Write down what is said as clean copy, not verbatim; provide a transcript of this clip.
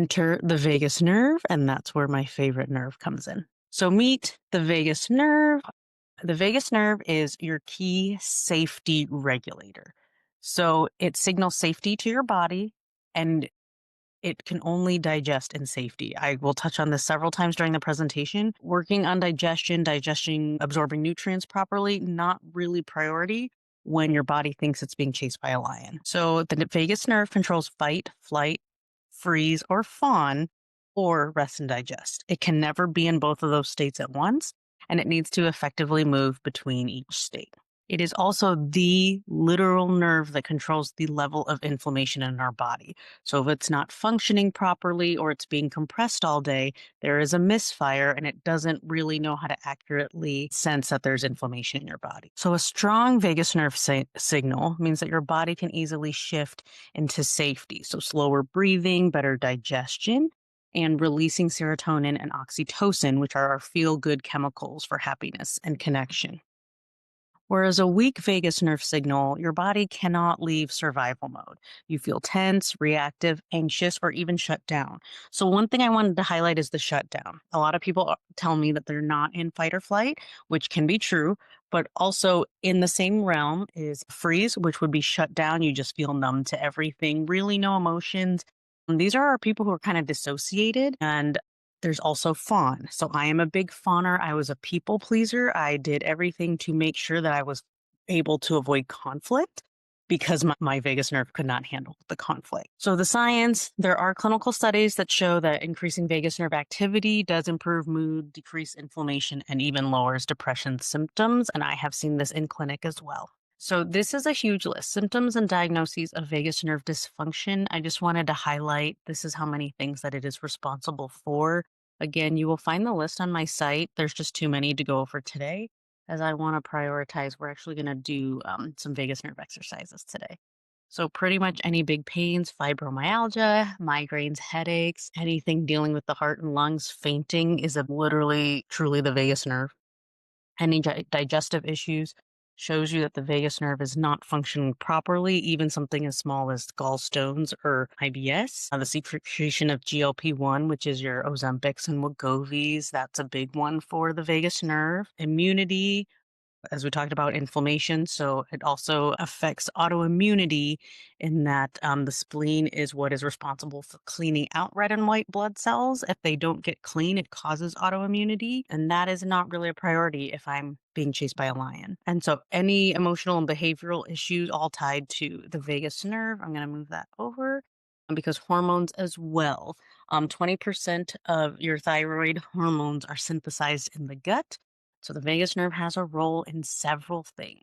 enter the vagus nerve, and that's where my favorite nerve comes in. So meet the vagus nerve. The vagus nerve is your key safety regulator. So it signals safety to your body, and it can only digest in safety. I will touch on this several times during the presentation. Working on digesting, absorbing nutrients properly, not really priority when your body thinks it's being chased by a lion. So the vagus nerve controls fight, flight, freeze, or fawn, or rest and digest. It can never be in both of those states at once, and it needs to effectively move between each state. It is also the literal nerve that controls the level of inflammation in our body. So if it's not functioning properly or it's being compressed all day, there is a misfire and it doesn't really know how to accurately sense that there's inflammation in your body. So a strong vagus nerve signal means that your body can easily shift into safety. So slower breathing, better digestion, and releasing serotonin and oxytocin, which are our feel-good chemicals for happiness and connection. Whereas a weak vagus nerve signal, your body cannot leave survival mode. You feel tense, reactive, anxious, or even shut down. So one thing I wanted to highlight is the shutdown. A lot of people tell me that they're not in fight or flight, which can be true, but also in the same realm is freeze, which would be shut down. You just feel numb to everything, really no emotions. And these are our people who are kind of dissociated, and there's also fawn. So I am a big fawner. I was a people pleaser. I did everything to make sure that I was able to avoid conflict because my vagus nerve could not handle the conflict. So the science, there are clinical studies that show that increasing vagus nerve activity does improve mood, decrease inflammation, and even lowers depression symptoms. And I have seen this in clinic as well. So this is a huge list. Symptoms and diagnoses of vagus nerve dysfunction. I just wanted to highlight this is how many things that it is responsible for. Again, you will find the list on my site. There's just too many to go over today. As I want to prioritize, we're actually going to do some vagus nerve exercises today. So pretty much any big pains, fibromyalgia, migraines, headaches, anything dealing with the heart and lungs, fainting is literally, truly the vagus nerve. Any digestive issues shows you that the vagus nerve is not functioning properly, even something as small as gallstones or IBS. The secretion of GLP-1, which is your Ozempics and Wegovy's, that's a big one for the vagus nerve. Immunity, as we talked about, inflammation. So it also affects autoimmunity in that the spleen is what is responsible for cleaning out red and white blood cells. If they don't get clean, it causes autoimmunity. And that is not really a priority if I'm being chased by a lion. And so any emotional and behavioral issues all tied to the vagus nerve, I'm going to move that over. Because hormones as well. 20% of your thyroid hormones are synthesized in the gut. So the vagus nerve has a role in several things.